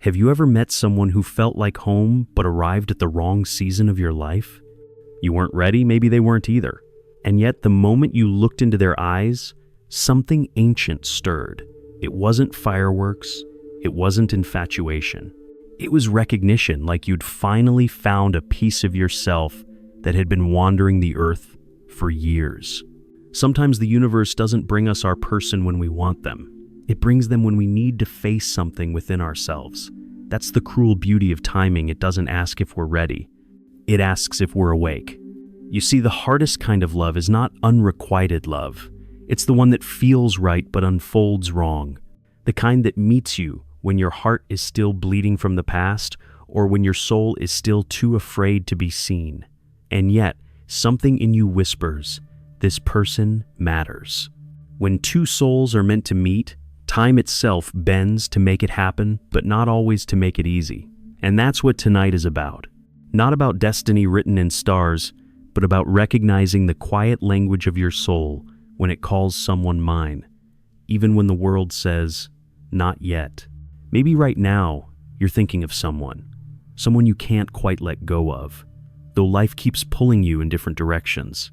Have you ever met someone who felt like home but arrived at the wrong season of your life? You weren't ready, maybe they weren't either. And yet the moment you looked into their eyes, something ancient stirred. It wasn't fireworks, it wasn't infatuation. It was recognition, like you'd finally found a piece of yourself that had been wandering the earth for years. Sometimes the universe doesn't bring us our person when we want them. It brings them when we need to face something within ourselves. That's the cruel beauty of timing. It doesn't ask if we're ready. It asks if we're awake. You see, the hardest kind of love is not unrequited love. It's the one that feels right but unfolds wrong. The kind that meets you when your heart is still bleeding from the past or when your soul is still too afraid to be seen. And yet, something in you whispers, this person matters. When two souls are meant to meet, time itself bends to make it happen, but not always to make it easy. And that's what tonight is about. Not about destiny written in stars, but about recognizing the quiet language of your soul when it calls someone mine, even when the world says, not yet. Maybe right now, you're thinking of someone you can't quite let go of, though life keeps pulling you in different directions.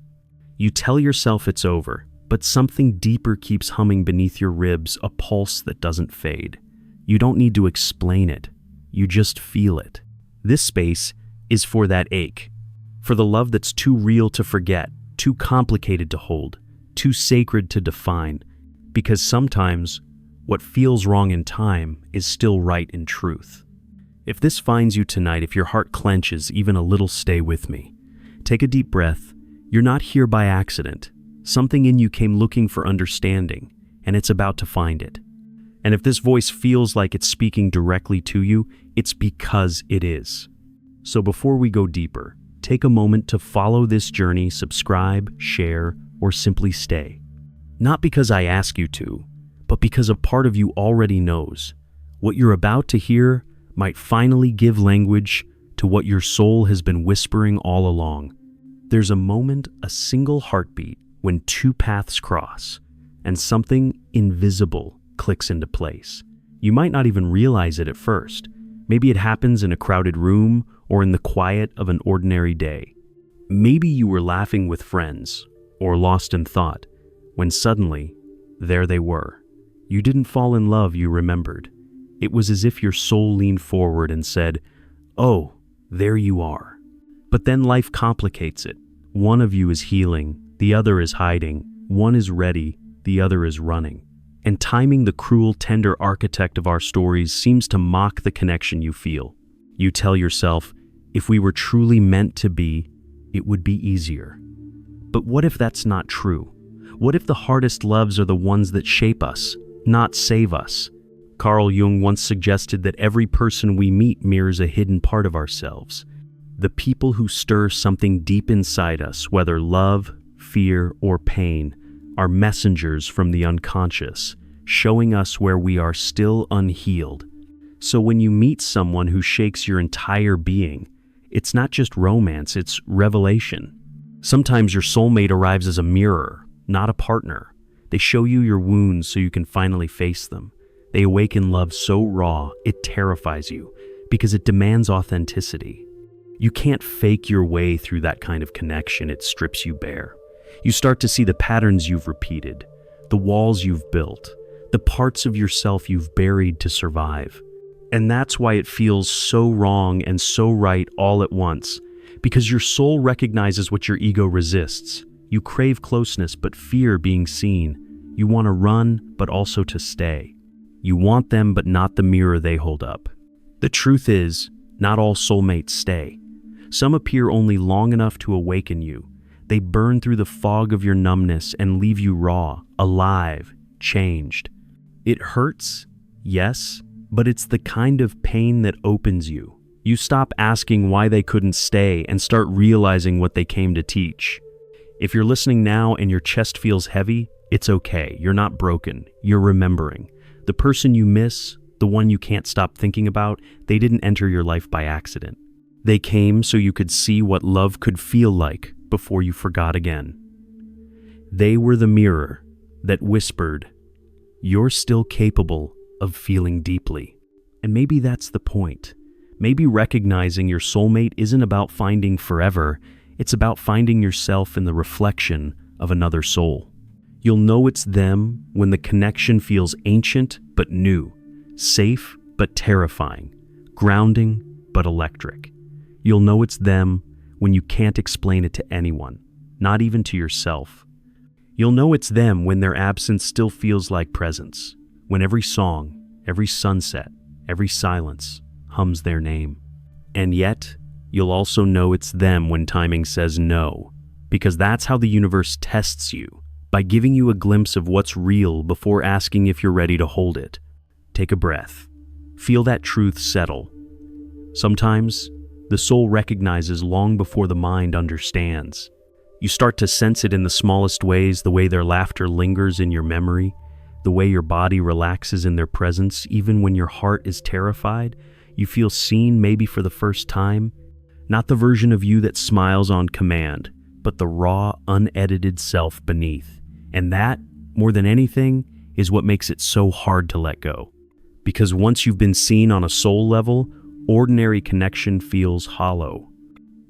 You tell yourself it's over, but something deeper keeps humming beneath your ribs, a pulse that doesn't fade. You don't need to explain it, you just feel it. This space is for that ache, for the love that's too real to forget, too complicated to hold, too sacred to define, because sometimes what feels wrong in time is still right in truth. If this finds you tonight, if your heart clenches even a little, stay with me. Take a deep breath. You're not here by accident. Something in you came looking for understanding, and it's about to find it. And if this voice feels like it's speaking directly to you, it's because it is. So before we go deeper, take a moment to follow this journey, subscribe, share, or simply stay. Not because I ask you to, but because a part of you already knows. What you're about to hear might finally give language to what your soul has been whispering all along. There's a moment, a single heartbeat, when two paths cross, and something invisible clicks into place. You might not even realize it at first. Maybe it happens in a crowded room or in the quiet of an ordinary day. Maybe you were laughing with friends or lost in thought, when suddenly, there they were. You didn't fall in love, you remembered. It was as if your soul leaned forward and said, "Oh, there you are." But then life complicates it. One of you is healing, the other is hiding. One is ready, the other is running. And timing, the cruel, tender architect of our stories, seems to mock the connection you feel. You tell yourself, if we were truly meant to be, it would be easier. But what if that's not true? What if the hardest loves are the ones that shape us, not save us? Carl Jung once suggested that every person we meet mirrors a hidden part of ourselves. The people who stir something deep inside us, whether love, fear, or pain, are messengers from the unconscious, showing us where we are still unhealed. So when you meet someone who shakes your entire being, it's not just romance, it's revelation. Sometimes your soulmate arrives as a mirror, not a partner. They show you your wounds so you can finally face them. They awaken love so raw, it terrifies you, because it demands authenticity. You can't fake your way through that kind of connection. It strips you bare. You start to see the patterns you've repeated, the walls you've built, the parts of yourself you've buried to survive. And that's why it feels so wrong and so right all at once, because your soul recognizes what your ego resists. You crave closeness but fear being seen. You want to run but also to stay. You want them but not the mirror they hold up. The truth is, not all soulmates stay. Some appear only long enough to awaken you. They burn through the fog of your numbness and leave you raw, alive, changed. It hurts, yes, but it's the kind of pain that opens you. You stop asking why they couldn't stay and start realizing what they came to teach. If you're listening now and your chest feels heavy, it's okay. You're not broken. You're remembering. The person you miss, the one you can't stop thinking about, they didn't enter your life by accident. They came so you could see what love could feel like before you forgot again. They were the mirror that whispered, "You're still capable of feeling deeply." And maybe that's the point. Maybe recognizing your soulmate isn't about finding forever, it's about finding yourself in the reflection of another soul. You'll know it's them when the connection feels ancient but new, safe but terrifying, grounding but electric. You'll know it's them when you can't explain it to anyone, not even to yourself. You'll know it's them when their absence still feels like presence, when every song, every sunset, every silence hums their name. And yet, you'll also know it's them when timing says no, because that's how the universe tests you, by giving you a glimpse of what's real before asking if you're ready to hold it. Take a breath. Feel that truth settle. Sometimes, the soul recognizes long before the mind understands. You start to sense it in the smallest ways, the way their laughter lingers in your memory, the way your body relaxes in their presence, even when your heart is terrified. You feel seen, maybe for the first time. Not the version of you that smiles on command, but the raw, unedited self beneath. And that, more than anything, is what makes it so hard to let go. Because once you've been seen on a soul level, ordinary connection feels hollow.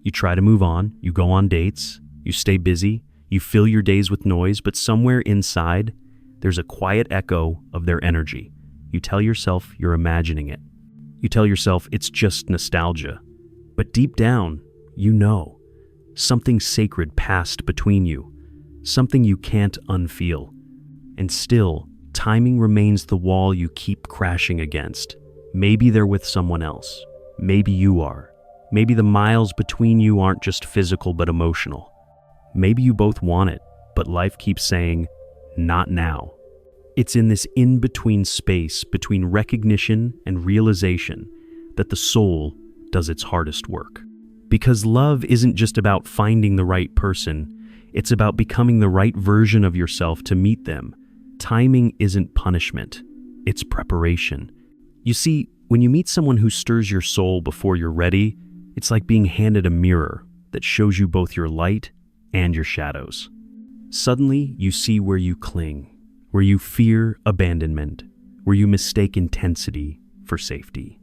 You try to move on, you go on dates, you stay busy, you fill your days with noise, but somewhere inside, there's a quiet echo of their energy. You tell yourself you're imagining it. You tell yourself it's just nostalgia. But deep down, you know, something sacred passed between you, something you can't unfeel. And still, timing remains the wall you keep crashing against. Maybe they're with someone else. Maybe you are. Maybe the miles between you aren't just physical but emotional. Maybe you both want it, but life keeps saying, not now. It's in this in-between space between recognition and realization that the soul does its hardest work. Because love isn't just about finding the right person, it's about becoming the right version of yourself to meet them. Timing isn't punishment, it's preparation. You see, when you meet someone who stirs your soul before you're ready, it's like being handed a mirror that shows you both your light and your shadows. Suddenly, you see where you cling, where you fear abandonment, where you mistake intensity for safety.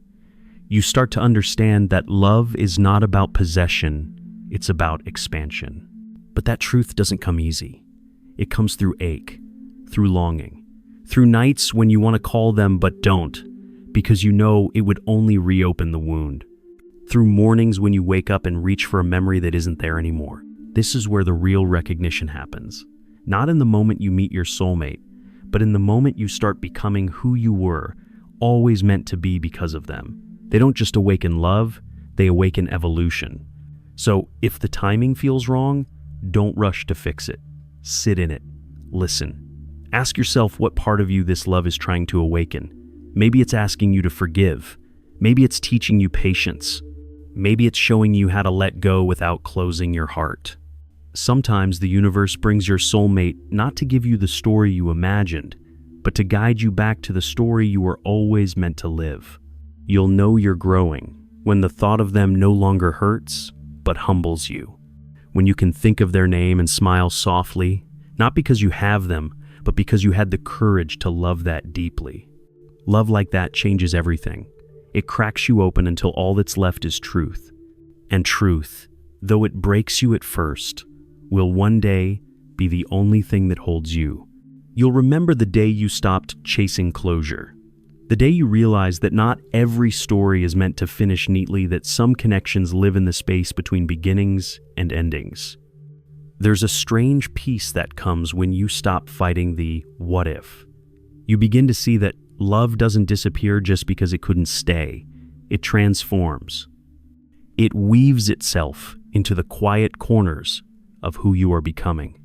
You start to understand that love is not about possession, it's about expansion. But that truth doesn't come easy. It comes through ache, through longing, through nights when you want to call them but don't, because you know it would only reopen the wound. Through mornings when you wake up and reach for a memory that isn't there anymore. This is where the real recognition happens. Not in the moment you meet your soulmate, but in the moment you start becoming who you were, always meant to be because of them. They don't just awaken love, they awaken evolution. So if the timing feels wrong, don't rush to fix it. Sit in it. Listen. Ask yourself what part of you this love is trying to awaken. Maybe it's asking you to forgive. Maybe it's teaching you patience. Maybe it's showing you how to let go without closing your heart. Sometimes the universe brings your soulmate not to give you the story you imagined, but to guide you back to the story you were always meant to live. You'll know you're growing when the thought of them no longer hurts, but humbles you. When you can think of their name and smile softly, not because you have them, but because you had the courage to love that deeply. Love like that changes everything. It cracks you open until all that's left is truth. And truth, though it breaks you at first, will one day be the only thing that holds you. You'll remember the day you stopped chasing closure. The day you realized that not every story is meant to finish neatly, that some connections live in the space between beginnings and endings. There's a strange peace that comes when you stop fighting the what if. You begin to see that love doesn't disappear just because it couldn't stay. It transforms. It weaves itself into the quiet corners of who you are becoming.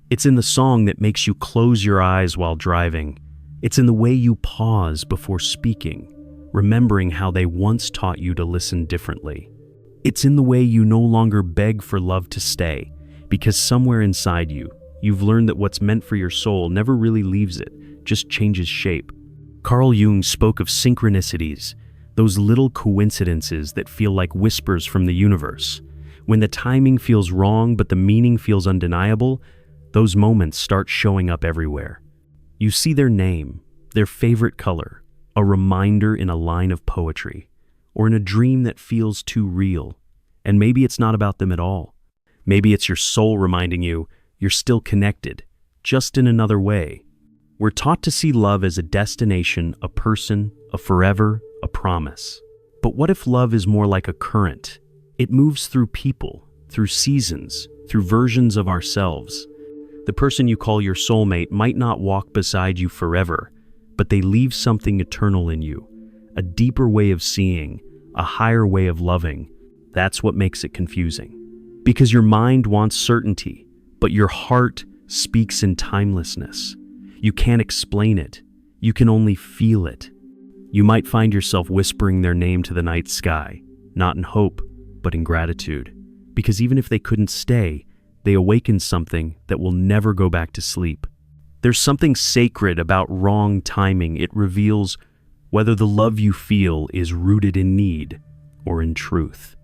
It's in the song that makes you close your eyes while driving. It's in the way you pause before speaking, remembering how they once taught you to listen differently. It's in the way you no longer beg for love to stay, because somewhere inside you, you've learned that what's meant for your soul never really leaves it, just changes shape. Carl Jung spoke of synchronicities, those little coincidences that feel like whispers from the universe. When the timing feels wrong but the meaning feels undeniable, those moments start showing up everywhere. You see their name, their favorite color, a reminder in a line of poetry, or in a dream that feels too real. And maybe it's not about them at all. Maybe it's your soul reminding you you're still connected, just in another way. We're taught to see love as a destination, a person, a forever, a promise. But what if love is more like a current? It moves through people, through seasons, through versions of ourselves. The person you call your soulmate might not walk beside you forever, but they leave something eternal in you, a deeper way of seeing, a higher way of loving. That's what makes it confusing. Because your mind wants certainty, but your heart speaks in timelessness. You can't explain it. You can only feel it. You might find yourself whispering their name to the night sky, not in hope, but in gratitude. Because even if they couldn't stay, they awaken something that will never go back to sleep. There's something sacred about wrong timing. It reveals whether the love you feel is rooted in need or in truth.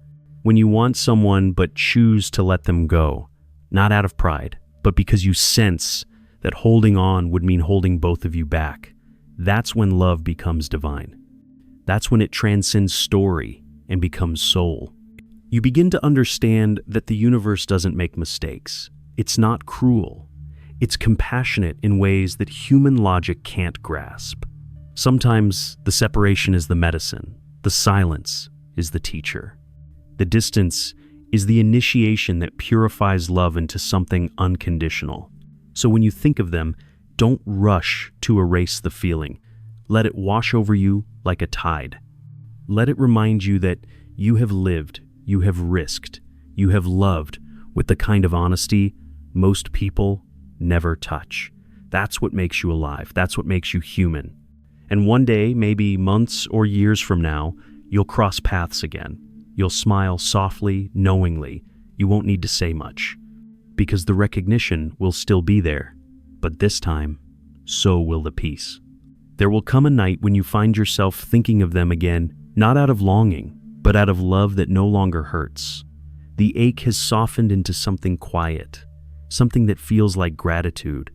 When you want someone but choose to let them go, not out of pride, but because you sense that holding on would mean holding both of you back, that's when love becomes divine. That's when it transcends story and becomes soul. You begin to understand that the universe doesn't make mistakes. It's not cruel. It's compassionate in ways that human logic can't grasp. Sometimes the separation is the medicine. The silence is the teacher. The distance is the initiation that purifies love into something unconditional. So when you think of them, don't rush to erase the feeling. Let it wash over you like a tide. Let it remind you that you have lived, you have risked, you have loved with the kind of honesty most people never touch. That's what makes you alive. That's what makes you human. And one day, maybe months or years from now, you'll cross paths again. You'll smile softly, knowingly. You won't need to say much, because the recognition will still be there. But this time, so will the peace. There will come a night when you find yourself thinking of them again, not out of longing, but out of love that no longer hurts. The ache has softened into something quiet, something that feels like gratitude.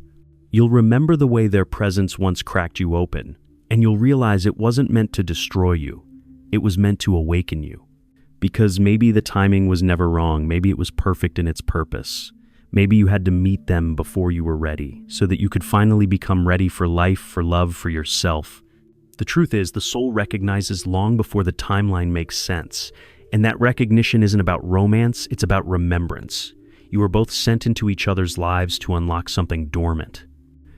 You'll remember the way their presence once cracked you open, and you'll realize it wasn't meant to destroy you. It was meant to awaken you. Because maybe the timing was never wrong. Maybe it was perfect in its purpose. Maybe you had to meet them before you were ready, so that you could finally become ready for life, for love, for yourself. The truth is, the soul recognizes long before the timeline makes sense. And that recognition isn't about romance, it's about remembrance. You were both sent into each other's lives to unlock something dormant.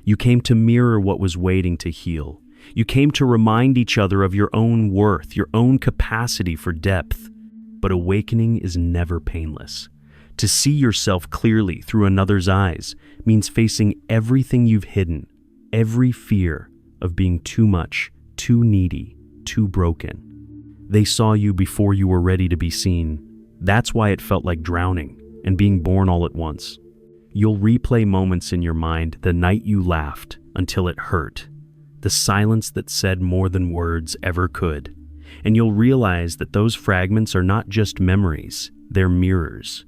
You came to mirror what was waiting to heal. You came to remind each other of your own worth, your own capacity for depth. But awakening is never painless. To see yourself clearly through another's eyes means facing everything you've hidden, every fear of being too much, too needy, too broken. They saw you before you were ready to be seen. That's why it felt like drowning and being born all at once. You'll replay moments in your mind, the night you laughed until it hurt, the silence that said more than words ever could. And you'll realize that those fragments are not just memories, they're mirrors.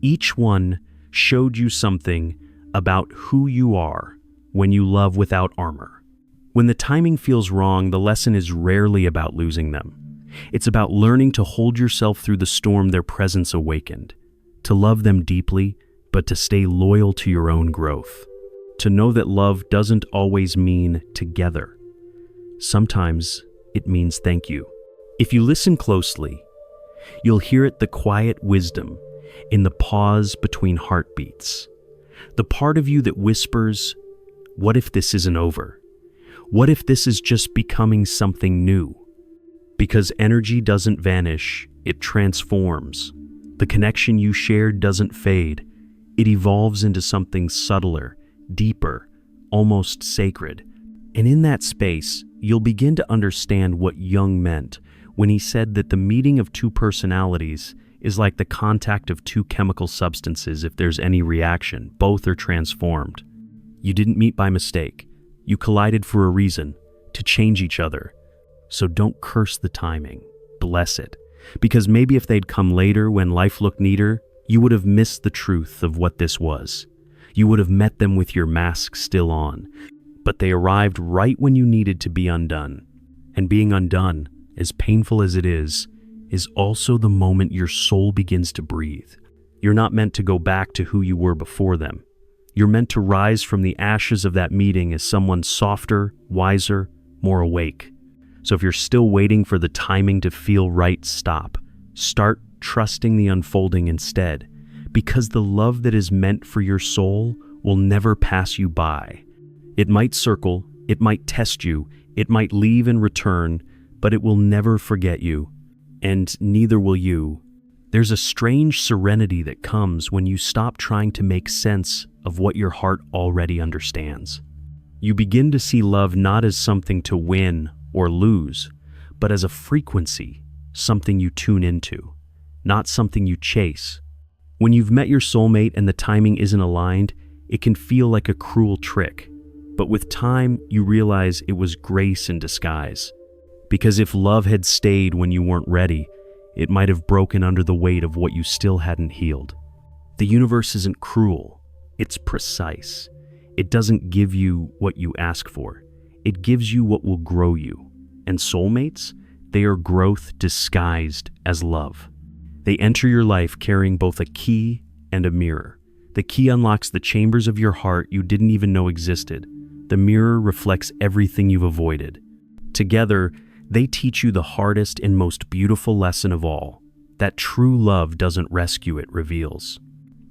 Each one showed you something about who you are when you love without armor. When the timing feels wrong, the lesson is rarely about losing them. It's about learning to hold yourself through the storm their presence awakened, to love them deeply, but to stay loyal to your own growth. To know that love doesn't always mean together. Sometimes it means thank you. If you listen closely, you'll hear the quiet wisdom in the pause between heartbeats. The part of you that whispers, what if this isn't over? What if this is just becoming something new? Because energy doesn't vanish, it transforms. The connection you shared doesn't fade. It evolves into something subtler, deeper, almost sacred. And in that space, you'll begin to understand what Jung meant when he said that the meeting of two personalities is like the contact of two chemical substances. If there's any reaction, both are transformed. You didn't meet by mistake. You collided for a reason, to change each other. So don't curse the timing, bless it. Because maybe if they'd come later when life looked neater, you would have missed the truth of what this was. You would have met them with your mask still on. But they arrived right when you needed to be undone. And being undone, as painful as it is also the moment your soul begins to breathe. You're not meant to go back to who you were before them. You're meant to rise from the ashes of that meeting as someone softer, wiser, more awake. So if you're still waiting for the timing to feel right, stop. Start trusting the unfolding instead, because the love that is meant for your soul will never pass you by. It might circle, it might test you, it might leave and return, but it will never forget you. And neither will you. There's a strange serenity that comes when you stop trying to make sense of what your heart already understands. You begin to see love not as something to win or lose, but as a frequency, something you tune into, not something you chase. When you've met your soulmate and the timing isn't aligned, it can feel like a cruel trick. But with time, you realize it was grace in disguise. Because if love had stayed when you weren't ready, it might have broken under the weight of what you still hadn't healed. The universe isn't cruel, it's precise. It doesn't give you what you ask for. It gives you what will grow you. And soulmates, they are growth disguised as love. They enter your life carrying both a key and a mirror. The key unlocks the chambers of your heart you didn't even know existed. The mirror reflects everything you've avoided. Together, they teach you the hardest and most beautiful lesson of all, that true love doesn't rescue, it reveals.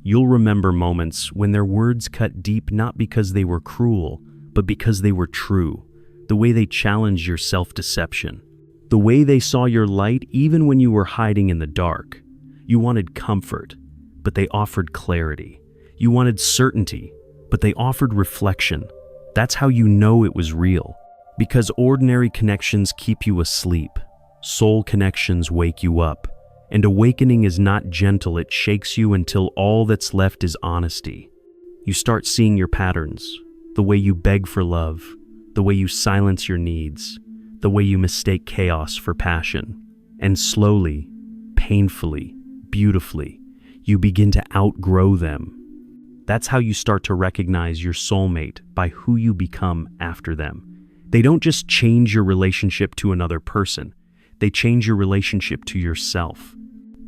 You'll remember moments when their words cut deep not because they were cruel, but because they were true. The way they challenged your self-deception. The way they saw your light even when you were hiding in the dark. You wanted comfort, but they offered clarity. You wanted certainty, but they offered reflection. That's how you know it was real. Because ordinary connections keep you asleep. Soul connections wake you up. And awakening is not gentle, it shakes you until all that's left is honesty. You start seeing your patterns, the way you beg for love, the way you silence your needs, the way you mistake chaos for passion. And slowly, painfully, beautifully, you begin to outgrow them. That's how you start to recognize your soulmate by who you become after them. They don't just change your relationship to another person, they change your relationship to yourself.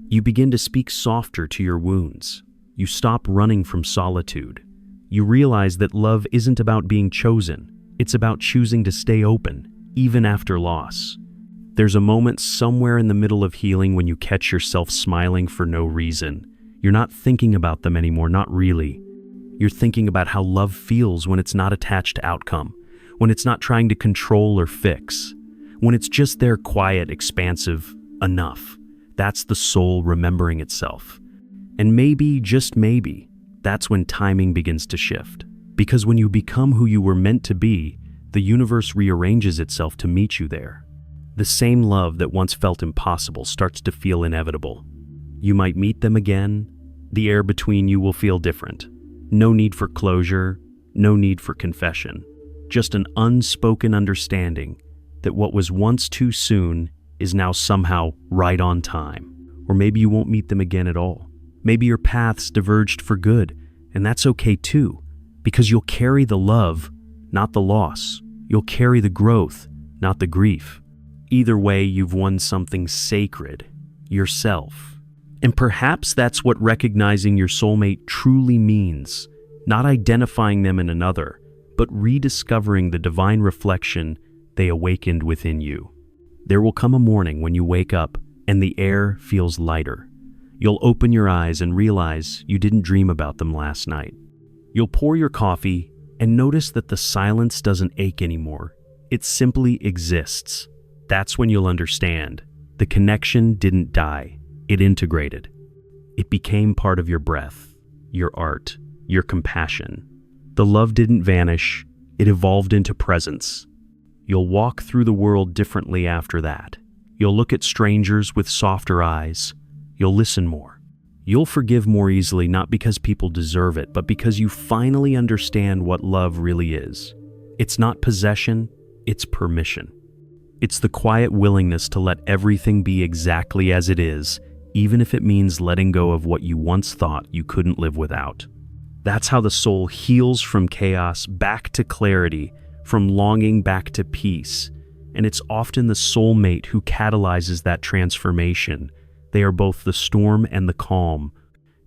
You begin to speak softer to your wounds. You stop running from solitude. You realize that love isn't about being chosen, it's about choosing to stay open, even after loss. There's a moment somewhere in the middle of healing when you catch yourself smiling for no reason. You're not thinking about them anymore, not really. You're thinking about how love feels when it's not attached to outcome, when it's not trying to control or fix, when it's just there quiet, expansive, enough. That's the soul remembering itself. And maybe, just maybe, that's when timing begins to shift. Because when you become who you were meant to be, the universe rearranges itself to meet you there. The same love that once felt impossible starts to feel inevitable. You might meet them again. The air between you will feel different. No need for closure, no need for confession. Just an unspoken understanding that what was once too soon is now somehow right on time. Or maybe you won't meet them again at all. Maybe your paths diverged for good, and that's okay too, because you'll carry the love, not the loss. You'll carry the growth, not the grief. Either way, you've won something sacred, yourself. And perhaps that's what recognizing your soulmate truly means, not identifying them in another, but rediscovering the divine reflection they awakened within you. There will come a morning when you wake up and the air feels lighter. You'll open your eyes and realize you didn't dream about them last night. You'll pour your coffee and notice that the silence doesn't ache anymore. It simply exists. That's when you'll understand. The connection didn't die. It integrated. It became part of your breath, your art, your compassion. The love didn't vanish. It evolved into presence. You'll walk through the world differently after that. You'll look at strangers with softer eyes. You'll listen more. You'll forgive more easily, not because people deserve it, but because you finally understand what love really is. It's not possession, it's permission. It's the quiet willingness to let everything be exactly as it is, even if it means letting go of what you once thought you couldn't live without. That's how the soul heals from chaos back to clarity, from longing back to peace. and it's often the soulmate who catalyzes that transformation. They are both the storm and the calm.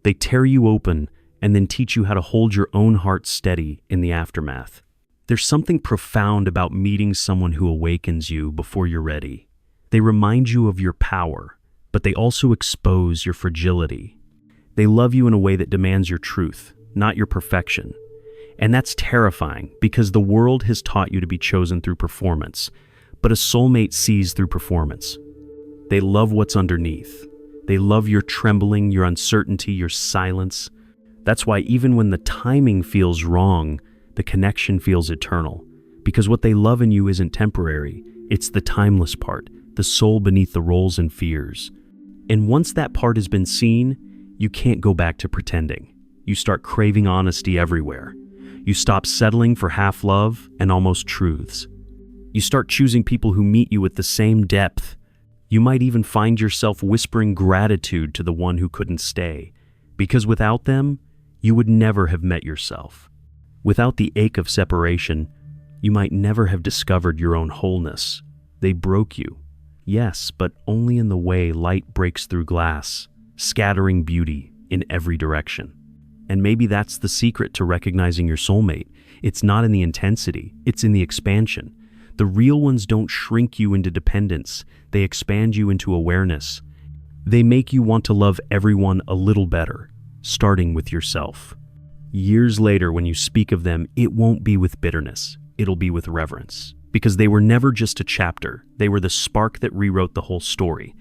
They tear you open and then teach you how to hold your own heart steady in the aftermath. There's something profound about meeting someone who awakens you before you're ready. They remind you of your power, but they also expose your fragility. They love you in a way that demands your truth, not your perfection. And that's terrifying because the world has taught you to be chosen through performance, but a soulmate sees through performance. They love what's underneath. They love your trembling, your uncertainty, your silence. That's why even when the timing feels wrong, the connection feels eternal. Because what they love in you isn't temporary. It's the timeless part, the soul beneath the roles and fears. And once that part has been seen, you can't go back to pretending. You start craving honesty everywhere. You stop settling for half love and almost truths. You start choosing people who meet you with the same depth. You might even find yourself whispering gratitude to the one who couldn't stay, because without them, you would never have met yourself. Without the ache of separation, you might never have discovered your own wholeness. They broke you, yes, but only in the way light breaks through glass, scattering beauty in every direction. And maybe that's the secret to recognizing your soulmate. It's not in the intensity, it's in the expansion. The real ones don't shrink you into dependence, they expand you into awareness. They make you want to love everyone a little better, starting with yourself. Years later, when you speak of them, it won't be with bitterness, it'll be with reverence. Because they were never just a chapter, they were the spark that rewrote the whole story.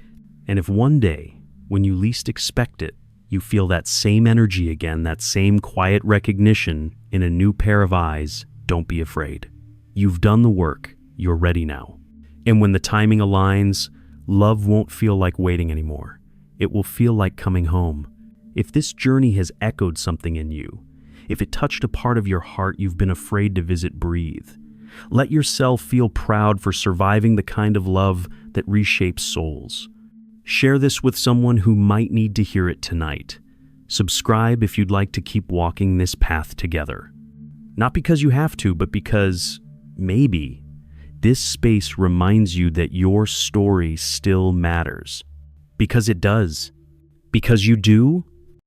And if one day, when you least expect it, you feel that same energy again, that same quiet recognition in a new pair of eyes, don't be afraid. You've done the work, you're ready now. And when the timing aligns, love won't feel like waiting anymore. It will feel like coming home. If this journey has echoed something in you, if it touched a part of your heart you've been afraid to visit, breathe. Let yourself feel proud for surviving the kind of love that reshapes souls. Share this with someone who might need to hear it tonight. Subscribe if you'd like to keep walking this path together. Not because you have to, but because, maybe, this space reminds you that your story still matters. Because it does. Because you do,